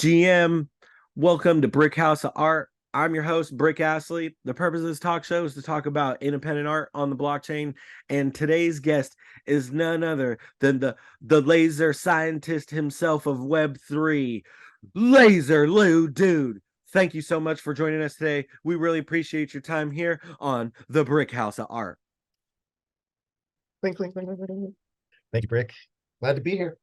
GM. Welcome to BrickHaus of Art. I'm your host, Brick Astley. The purpose of this talk show is to talk about independent art on the blockchain. And today's guest is none other than the laser scientist himself of Web3, Laser Lew, dude. Thank you so much for joining us today. We really appreciate your time here on the BrickHaus of Art. Clink, clink, clink, clink, clink. Thank you, Brick. Glad to be here.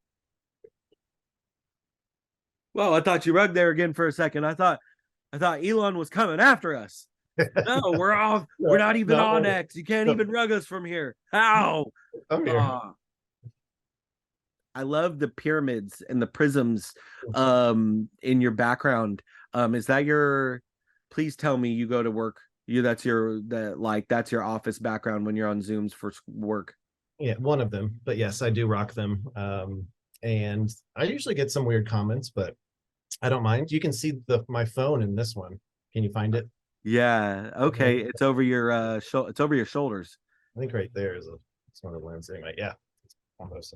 Well, I thought you rugged there again for a second. I thought Elon was coming after us. No, we're off. We're not even on X. You can't even rug us from here. How? I'm here. I love the pyramids and the prisms in your background. Is that your, please tell me you go to work. That's your office background when you're on Zooms for work. Yeah, one of them. But yes, I do rock them. And I usually get some weird comments, but I don't mind. You can see my phone in this one. Can you find it? Yeah. Okay. It's over your it's over your shoulders. I think right there is it's one of the lens anyway. Yeah. Almost.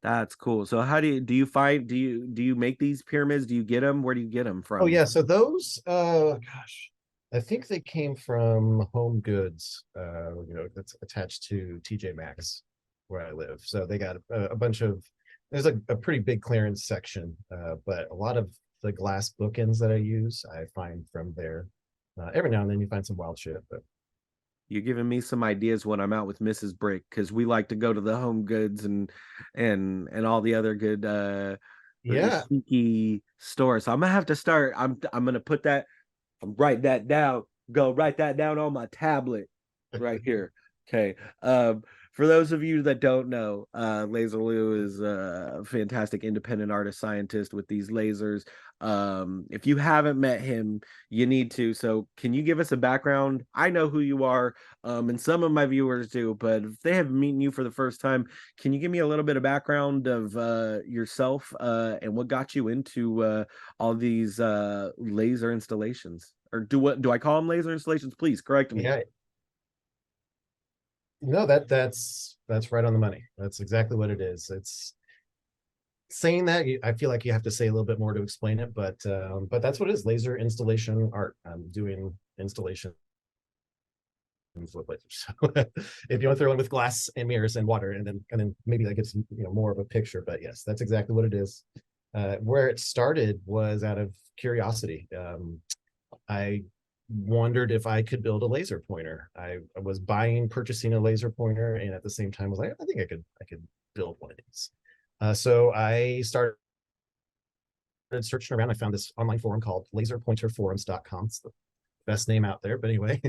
That's cool. So how do you make these pyramids? Do you get them? Where do you get them from? Oh yeah, so those gosh, I think they came from Home Goods, that's attached to TJ Maxx where I live. So they got a bunch of, there's a pretty big clearance section, but a lot of the glass bookends that I use, I find from there. Every now and then you find some wild shit, but you're giving me some ideas when I'm out with Mrs. Brick, because we like to go to the Home Goods and all the other good sneaky stores. So I'm gonna have to start. I'm gonna put that, write that down. Go write that down on my tablet right here. Okay. For those of you that don't know, Laser Lew is a fantastic independent artist scientist with these lasers. If you haven't met him, you need to. So can you give us a background? I know who you are, and some of my viewers do, but if they have meeting you for the first time, can you give me a little bit of background of yourself and what got you into all these laser installations? Or do I call them laser installations? Please correct me. Yeah. No, that's right on the money. That's exactly what it is. It's saying that I feel like you have to say a little bit more to explain it, but that's what it is. Laser installation art. I'm doing installation with lasers. If you want to throw in with glass and mirrors and water, and then maybe that gets more of a picture. But yes, that's exactly what it is. Where it started was out of curiosity. I wondered if I could build a laser pointer. I was purchasing a laser pointer, and at the same time was like, I think I could build one of these. So I started searching around. I found this online forum called laserpointerforums.com. It's the best name out there. But anyway,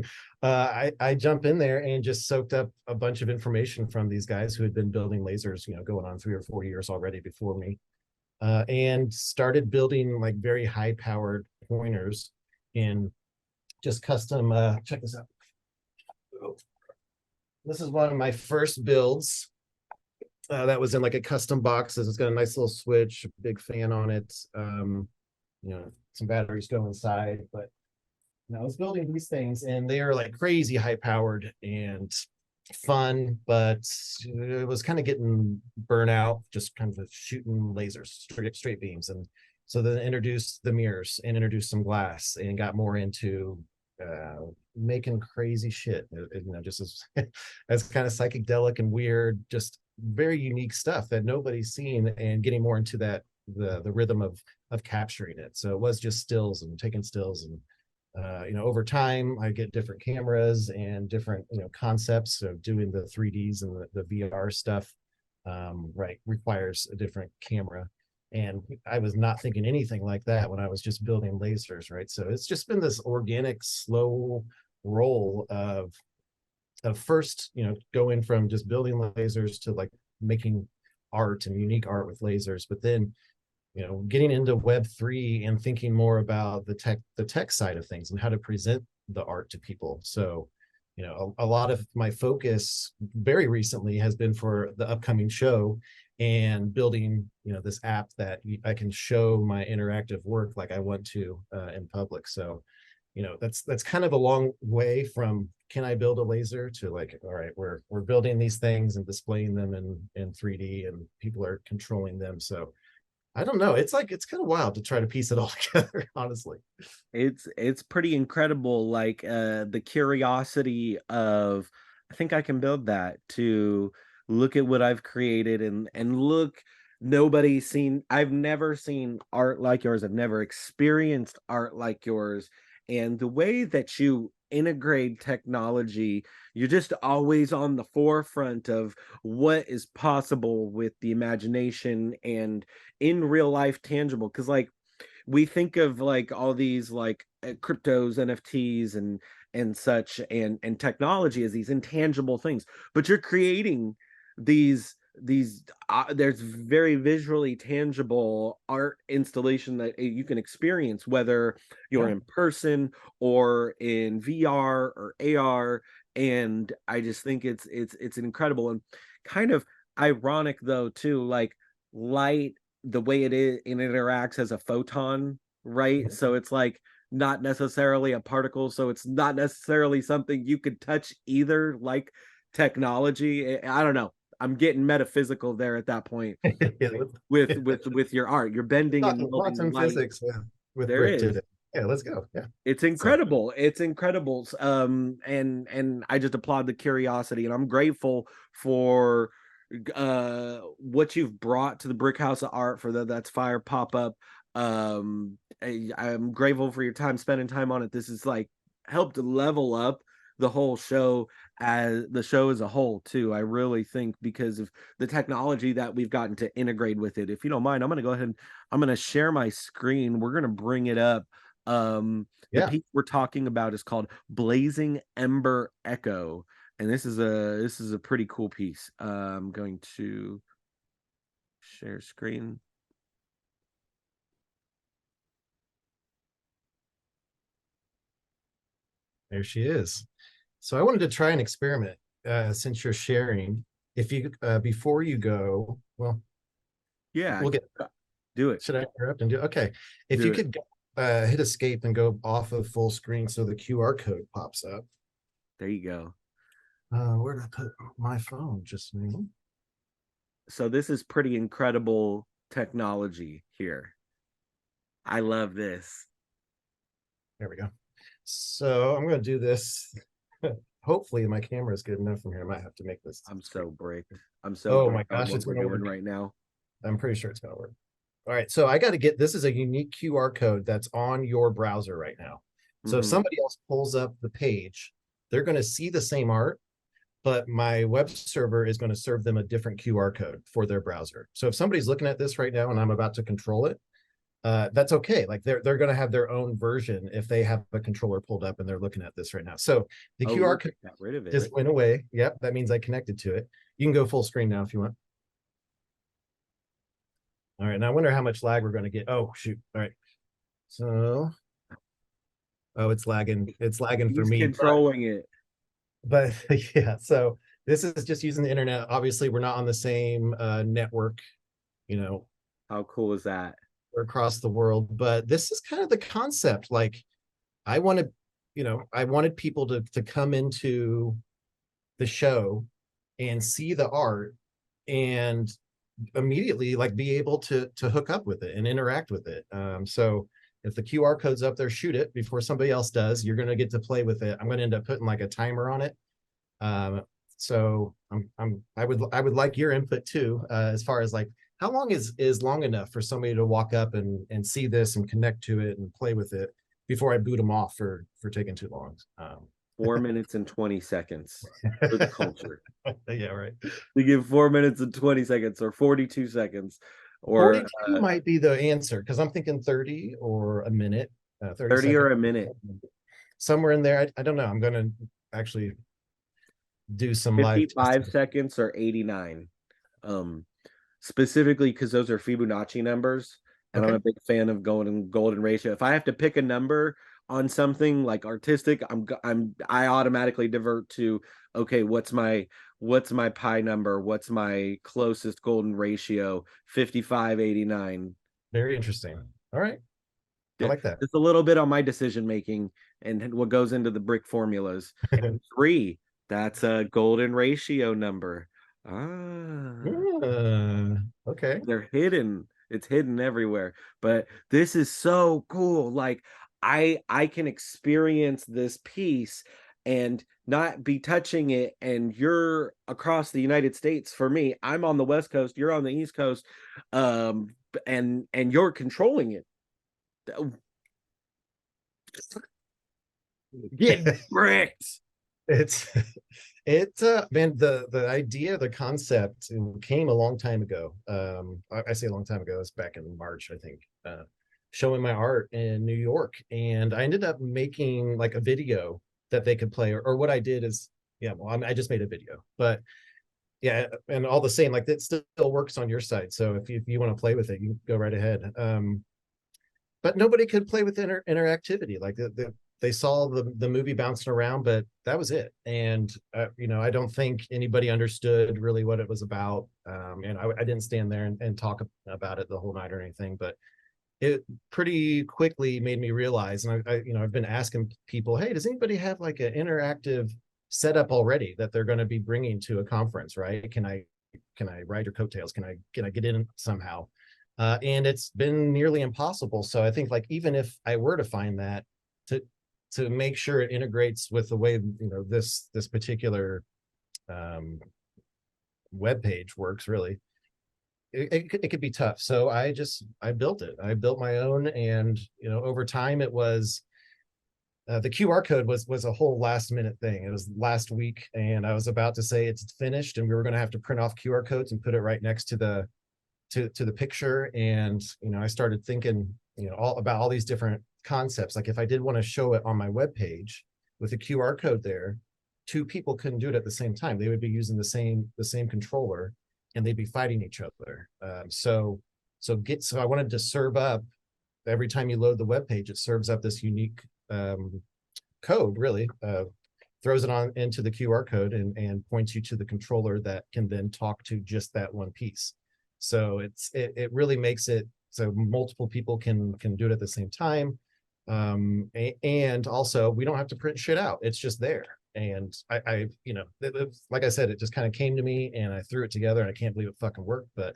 I jump in there and just soaked up a bunch of information from these guys who had been building lasers, going on 3 or 4 years already before me, and started building like very high powered pointers in just custom. Check this out. This is one of my first builds. That was in like a custom box. It's got a nice little switch, a big fan on it. Some batteries go inside. But I was building these things, and they are like crazy high powered and fun, but it was kind of getting burnt out, just kind of shooting lasers, straight beams. And so then introduced the mirrors and introduced some glass and got more into making crazy shit, just as kind of psychedelic and weird, just very unique stuff that nobody's seen, and getting more into that the rhythm of capturing it. So it was just stills and taking stills, and over time I get different cameras and different concepts of doing the 3Ds and the VR stuff. Requires a different camera. And I was not thinking anything like that when I was just building lasers, right? So it's just been this organic, slow roll of first, going from just building lasers to like making art and unique art with lasers, but then, getting into Web3 and thinking more about the tech side of things and how to present the art to people. So, a lot of my focus very recently has been for the upcoming show and building, this app that I can show my interactive work like I want to in public. So, that's kind of a long way from can I build a laser to like, all right, we're building these things and displaying them in 3D, and people are controlling them. So I don't know. It's like it's kind of wild to try to piece it all together, honestly. It's pretty incredible, like the curiosity of I think I can build that, to look at what I've created and look, nobody's seen, I've never seen art like yours, I've never experienced art like yours, and the way that you integrate technology, you're just always on the forefront of what is possible with the imagination and in real life tangible, because like we think of like all these like cryptos, NFTs and such and technology as these intangible things, but you're creating these there's very visually tangible art installation that you can experience, whether you're Yeah. in person or in VR or AR. And I just think it's incredible and kind of ironic though too, like light, the way it interacts as a photon, right? So it's like not necessarily a particle, so it's not necessarily something you could touch either, like technology. I don't know. I'm getting metaphysical there at that point. Yeah, Like with your art, you're bending and talking molding quantum light. physics with There Brick is. today. Yeah, let's go. Yeah. It's So incredible. It's incredible. And I just applaud the curiosity, and I'm grateful for what you've brought to the BrickHaus of Art for that's fire pop up. I'm grateful for your time spending time on it. This is like helped level up the whole show, as the show as a whole too. I really think because of the technology that we've gotten to integrate with it. If you don't mind, I'm going to go ahead and I'm going to share my screen. We're going to bring it up. The yeah, piece we're talking about is called Blazing Ember Echo, and this is a pretty cool piece. I'm going to share screen. there she is. So I wanted to try an experiment since you're sharing. If you before you go, well, Yeah, we'll get. do it. Should I interrupt and do? Okay, if Do you it. could hit escape and go off of full screen so the QR code pops up. There you go. Where did I put my phone? Just me. So this is pretty incredible technology here. I love this. There we go. So I'm going to do this. Hopefully my camera is good enough from here. I might have to make this. I'm so bricked. I'm so Oh my bricked on gosh, what it's we're going to doing work. right now. I'm pretty sure it's going to work. All right, so I got to get, this is a unique QR code that's on your browser right now. So if Mhm. somebody else pulls up the page, they're going to see the same art, but my web server is going to serve them a different QR code for their browser. So if somebody's looking at this right now and I'm about to control it, that's okay. Like they're going to have their own version if they have a controller pulled up and they're looking at this right now. So the Oh, QR look, code I got rid of it. just went away. Yep, that means I connected to it. You can go full screen now if you want. All right, now I wonder how much lag we're going to get. Oh, shoot. All right. So, oh, it's lagging. It's lagging for He's me. controlling it. But yeah, so this is just using the internet. Obviously, we're not on the same network, you know, How cool is that? we're across the world. But this is kind of the concept. Like, I wanted, I wanted people to come into the show and see the art and immediately like be able to hook up with it and interact with it. So if the QR code's up there, shoot it before somebody else does. You're going to get to play with it. I'm going to end up putting like a timer on it. So I would like your input too, as far as like how long is long enough for somebody to walk up and see this and connect to it and play with it before I boot them off for taking too long. 4 minutes and 20 seconds for the culture. Yeah, right. We give 4 minutes and 20 seconds or 42 seconds or 42 might be the answer because I'm thinking 30 or a minute, 30 30 seconds, or a minute. somewhere in there. I don't know. I'm going to actually do some live 55 testing. seconds or 89. Um, Specifically because those are Fibonacci numbers, and I'm Okay. a big fan of golden ratio. If I have to pick a number on something like artistic, I automatically divert to, okay, what's my pi number? What's my closest golden ratio? 55, 89. Very interesting. All right. I like that. Just a little bit on my decision making and what goes into the brick formulas. And three, that's a golden ratio number. Ah, Okay. they're hidden. It's hidden everywhere. But this is so cool. Like I can experience this piece and not be touching it, and you're across the United States. For me, I'm on the West Coast, you're on the East Coast, um and you're controlling it. Get bricked. It's man, the idea, the concept came a long time ago. I say a long time ago, it's back in March, I think, showing my art in New York. And I ended up making like a video that they could play, or what I did is, yeah, well, I just made a video, but yeah, and all the same, like it still works on your side. So if you want to play with it, you can go right ahead. But nobody could play with interactivity. Like they saw the movie bouncing around, but that was it. And you know, I don't think anybody understood really what it was about. And I didn't stand there and talk about it the whole night or anything, but it pretty quickly made me realize, and you know, I've been asking people, hey, does anybody have like an interactive setup already that they're going to be bringing to a conference, right? Can I ride your coattails? Can I get in somehow? And it's been nearly impossible. So I think like even if I were to find that, to make sure it integrates with the way, you know, this particular web page works, really, it could be tough. So I built it. I built my own, and you know, over time it was the QR code was a whole last minute thing. It was last week, and I was about to say it's finished, and we were going to have to print off QR codes and put it right next to the picture. And you know, I started thinking, you know, all about all these different concepts. Like if I did want to show it on my web page with a QR code there, two people couldn't do it at the same time. They would be using the same controller, and they'd be fighting each other. So I wanted to serve up, every time you load the web page, it serves up this unique code, really, throws it on into the QR code and points you to the controller that can then talk to just that one piece. So it really makes it so multiple people can do it at the same time. And also we don't have to print shit out. It's just there. And I you know, like I said, it just kind of came to me and I threw it together, and I can't believe it fucking worked. But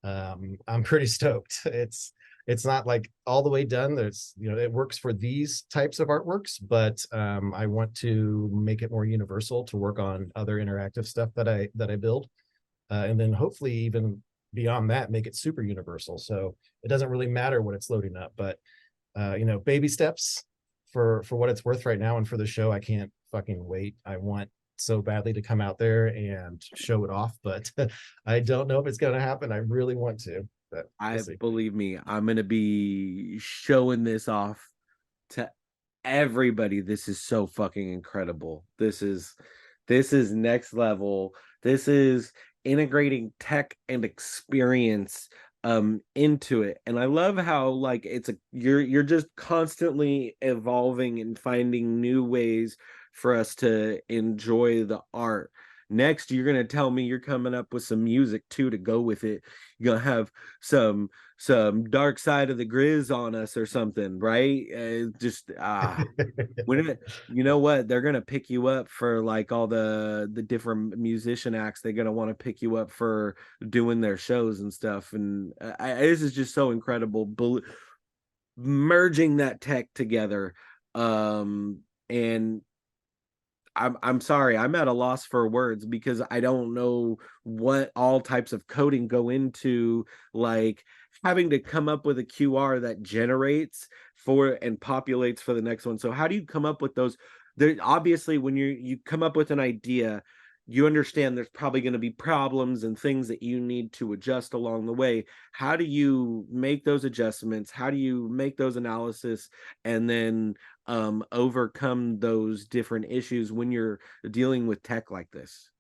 I'm pretty stoked. It's not like all the way done. There's, you know, it works for these types of artworks, but I want to make it more universal to work on other interactive stuff that I build, and then hopefully even beyond that, make it super universal. So it doesn't really matter what it's loading up. But you know, baby steps for what it's worth right now, and for the show, I can't fucking wait. I want so badly to come out there and show it off, but I don't know if it's going to happen. I really want to, but we'll see. Believe me, I'm gonna be showing this off to everybody. This is so fucking incredible. This is next level. This is integrating tech and experience into it. And I love how like you're just constantly evolving and finding new ways for us to enjoy the art. Next, you're gonna tell me you're coming up with some music too to go with it. You're gonna have some Dark Side of the Grizz on us or something, right? Just when you know what, they're gonna pick you up for like all the different musician acts. They're gonna want to pick you up for doing their shows and stuff. And this is just so incredible, merging that tech together. And I'm sorry, I'm at a loss for words because I don't know what all types of coding go into, like having to come up with a QR that generates for and populates for the next one. So how do you come up with those? There obviously when you come up with an idea, you understand there's probably going to be problems and things that you need to adjust along the way. How do you make those adjustments? How do you make those analysis and then overcome those different issues when you're dealing with tech like this?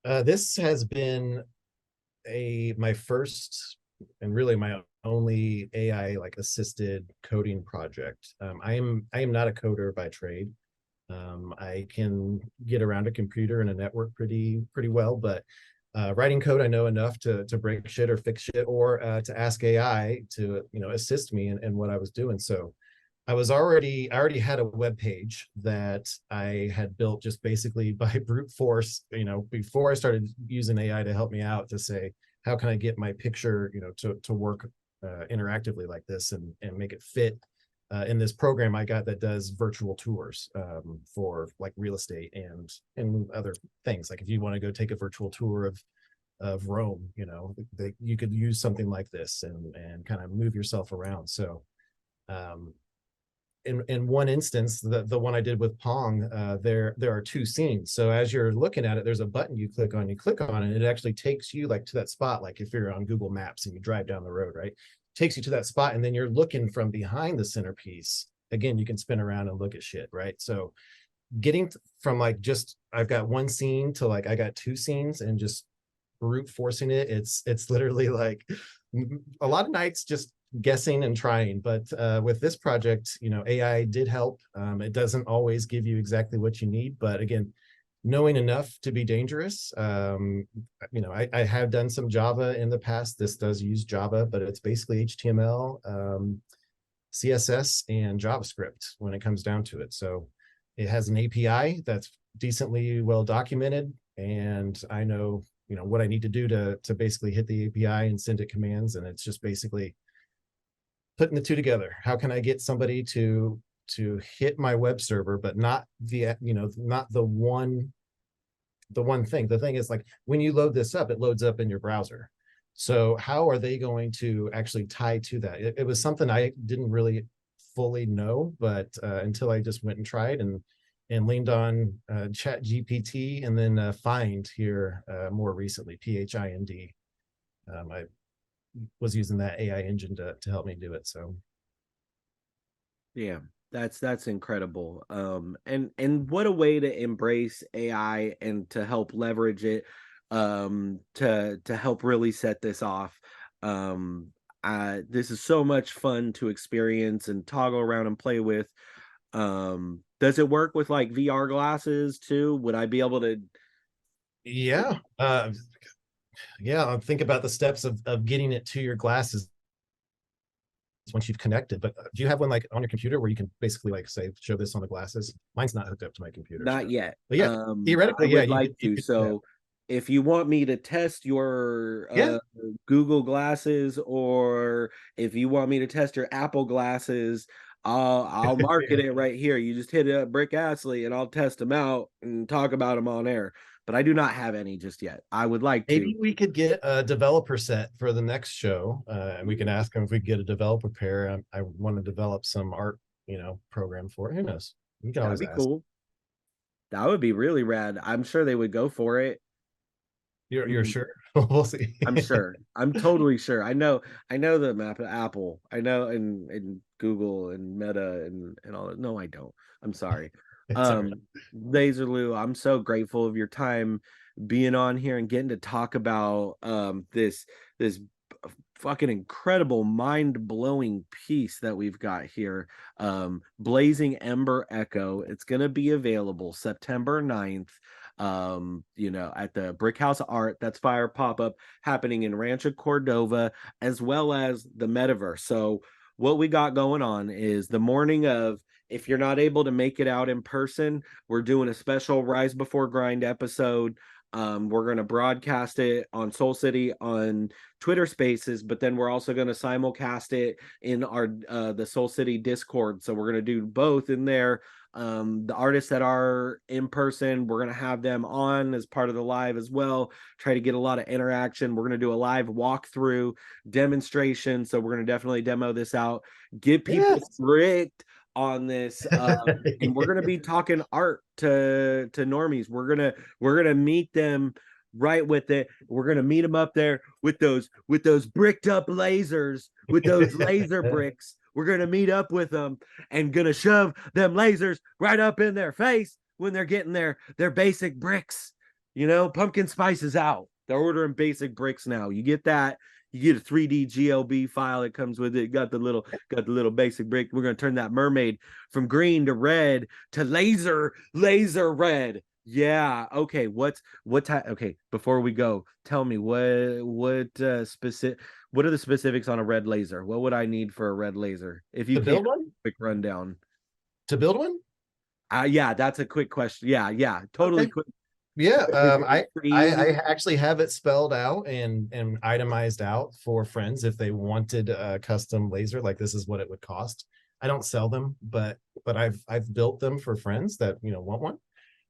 This has been my first and really my only AI like assisted coding project. I am not a coder by trade. I can get around a computer and a network pretty well, but writing code, I know enough to break shit or fix shit, or to ask AI to, you know, assist me in what I was doing. So I already had a web page that I had built just basically by brute force, you know, before I started using AI to help me out, to say, how can I get my picture, to work interactively like this and make it fit in this program I got that does virtual tours for like real estate and other things. Like if you want to go take a virtual tour of Rome, you could use something like this and kind of move yourself around. So in one instance, the one I did with Pong, there are two scenes. So as you're looking at it, there's a button you click on, and it actually takes you like to that spot. Like if you're on Google Maps and you drive down the road, right? Takes you to that spot, and then you're looking from behind the centerpiece. Again, you can spin around and look at shit, right? So getting from like just I've got one scene to like I got two scenes and just brute forcing it, it's literally like a lot of nights just guessing and trying. But with this project, AI did help. It doesn't always give you exactly what you need, but again, knowing enough to be dangerous. I have done some Java in the past. This does use Java, but it's basically HTML, CSS, and JavaScript when it comes down to it. So it has an API that's decently well documented, and I know what I need to do to basically hit the API and send it commands. And it's just basically putting the two together. How can I get somebody to hit my web server, but not not the one thing. The thing is, like, when you load this up, it loads up in your browser. So how are they going to actually tie to that? It was something I didn't really fully know, but until I just went and tried and leaned on Chat GPT, and then Find here more recently, Phind. I was using that AI engine to help me do it. So Yeah, that's incredible. And what a way to embrace AI and to help leverage it to help really set this off. This is so much fun to experience and toggle around and play with. Does it work with like VR glasses too? Would I be able to? yeah, think about the steps of getting it to your glasses once you've connected. But do you have one like on your computer where you can basically like say show this on the glasses? Mine's not hooked up to my computer, Not yet. but yeah, I theoretically, yeah, would like you to. could do that. So if you want me to test your Yeah. Google glasses, or if you want me to test your Apple glasses, I'll market it right here. You just hit it up Brick Astley and I'll test them out and talk about them on air. But I do not have any just yet. I would like to. Maybe we could get a developer set for the next show, and we can ask them if we could get a developer pair. I want to develop some art, program for it. Who knows? You can That'd always be ask. cool. That would be really rad. I'm sure they would go for it. You're sure? We'll see. I'm sure. I'm totally sure. I know the map of Apple. I know and Google and Meta and all that. No, I don't. I'm sorry. It's all right. Laser Lew, I'm so grateful of your time being on here and getting to talk about this fucking incredible mind-blowing piece that we've got here. Blazing Ember Echo. It's gonna be available September 9th. At the BrickHaus of Art, that's fire pop-up happening in Rancho Cordova, as well as the metaverse. So what we got going on is the morning of, if you're not able to make it out in person, we're doing a special Rise Before Grind episode. We're going to broadcast it on Soul City on Twitter Spaces, but then we're also going to simulcast it in our the Soul City Discord. So we're going to do both in there. The artists that are in person, we're going to have them on as part of the live as well. Try to get a lot of interaction. We're going to do a live walkthrough demonstration. So we're going to definitely demo this out, get people fricked on this, and we're gonna be talking art to normies. We're gonna meet them right with it. We're gonna meet them up there with those bricked up lasers, with those laser bricks. We're gonna meet up with them and gonna shove them lasers right up in their face when they're getting their basic bricks. Pumpkin spice is out. They're ordering basic bricks now. You get that. You get a 3D GLB file that comes with it. Got the little basic brick. We're gonna turn that mermaid from green to red to laser red. Yeah. Okay. What type? Okay. Before we go, tell me what are the specifics on a red laser? What would I need for a red laser? If you To can, build one? quick rundown. To build one? Yeah, that's a quick question. Yeah, totally Okay. quick. Yeah, Pretty I easy. actually have it spelled out and itemized out for friends if they wanted a custom laser, like this is what it would cost. I don't sell them, but I've built them for friends that want one.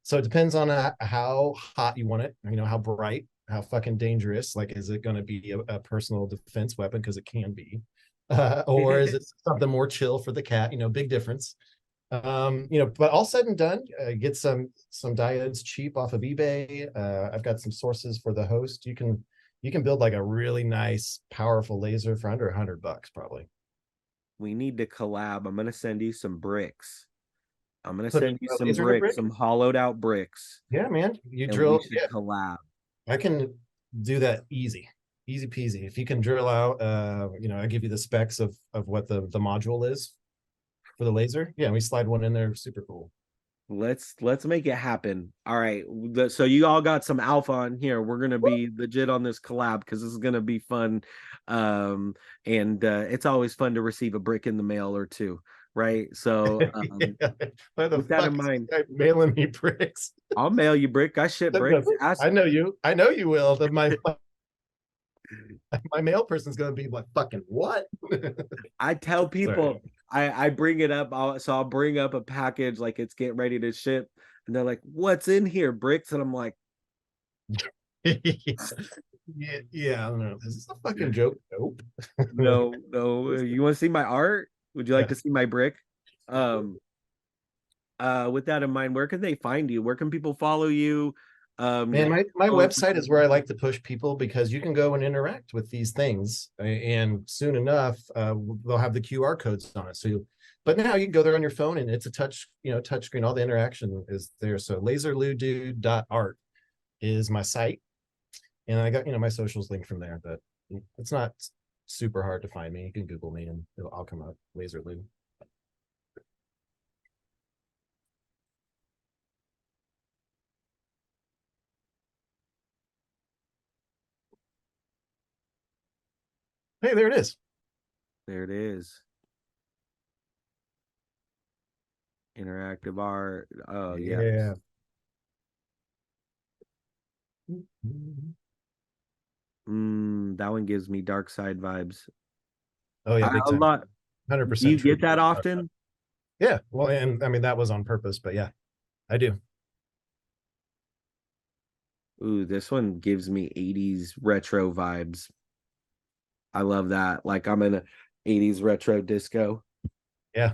So it depends on how hot you want it, how bright, how fucking dangerous. Like, is it going to be a personal defense weapon? Because it can be, or is it something more chill for the cat? Big difference. But all said and done, get some diodes cheap off of eBay. I've got some sources for the host. You can build like a really nice, powerful laser for under $100 probably. We need to collab. I'm gonna send you some bricks. I'm gonna Put send you a some laser in a bricks, brick. some hollowed out bricks, Yeah, man. You and we drill. should Yeah, collab. I can do that easy peasy. If you can drill out, I give you the specs of what the module is for the laser. Yeah, we slide one in there. Super cool. Let's make it happen. All right. So you all got some alpha on here. We're gonna be legit on this collab because this is gonna be fun. And it's always fun to receive a brick in the mail or two, right? So Yeah. Why the with that in fuck is mind, this guy mailing me bricks? I'll mail you brick. I ship bricks. Ask. I know you. I know you will. My mail person's gonna be like, fucking what? I tell Sorry. people I bring it up. I'll bring up a package like it's getting ready to ship, and they're like, "What's in here, bricks?" And I'm like, Yeah, I don't know. Is this a fucking joke? Nope. "No, no. You want to see my art? Would you like Yeah. to see my brick?" Um, with that in mind, where can they find you? Where can people follow you? Man, Your my socials? website is where I like to push people because you can go and interact with these things, and soon enough, they'll have the QR codes on it. But now you can go there on your phone, and it's a touch screen. All the interaction is there. So laserlewdude.art is my site, and I got my socials linked from there. But it's not super hard to find me. You can Google me, and I'll come up. Laser Lew. Hey, there it is. There it is. Interactive art. Oh yeah. Yeah. That one gives me dark side vibes. Oh yeah, big A time. lot. Do 100% you true. get that often? Yeah. Well, and I mean that was on purpose, but yeah, I do. Ooh, this one gives me 80s retro vibes. I love that. Like I'm in a 80s retro disco. Yeah.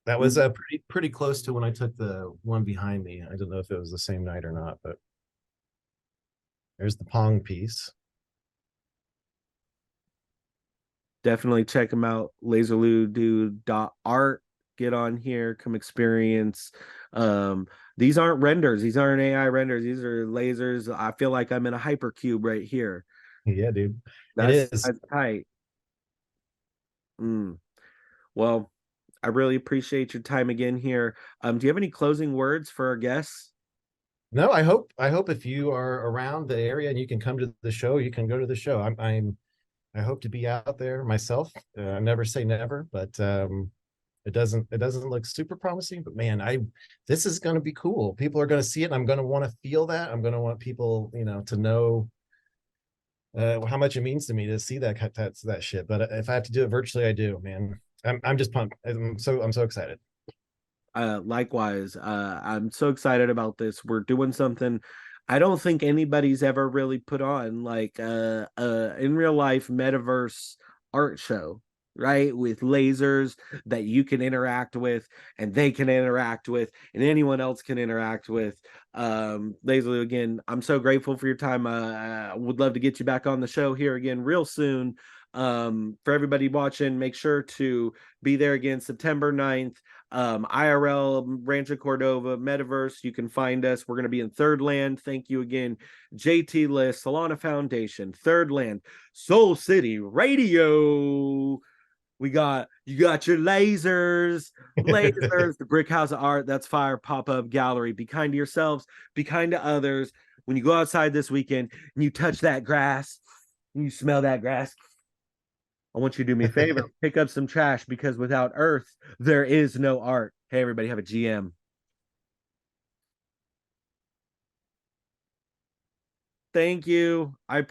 That was Mm, pretty close to when I took the one behind me. I don't know if it was the same night or not, but there's the Pong piece. Definitely check them out. Art. Get on here, come experience. Um, these aren't renders, these aren't AI renders, these are lasers. I feel like I'm in a hypercube right here. Yeah, dude. It That's is. that's tight. Mm. Well, I really appreciate your time again here. Do you have any closing words for our guests? No, I hope if you are around the area and you can come to the show, you can go to the show. I hope to be out there myself. Never say never, but it doesn't look super promising, but man, this is going to be cool. People are going to see it, and I'm going to want to feel that. I'm going to want people, to know how much it means to me to see that shit. But if I have to do it virtually, I do, man. I'm just pumped. I'm so excited. Likewise, I'm so excited about this. We're doing something I don't think anybody's ever really put on, like in real life metaverse art show, right? With lasers that you can interact with and they can interact with and anyone else can interact with. Laser Lew, again, I'm so grateful for your time. I would love to get you back on the show here again real soon. For everybody watching, make sure to be there again September 9th. IRL, Rancho Cordova, Metaverse. You can find us. We're going to be in Third Land. Thank you again, JT List, Solana Foundation, Third Land, Soul City Radio. You got your lasers, the BrickHaus of Art. That's fire. Pop up gallery. Be kind to yourselves. Be kind to others. When you go outside this weekend and you touch that grass, and you smell that grass, I want you to do me a favor, pick up some trash because without Earth, there is no art. Hey, everybody, have a GM. Thank you. I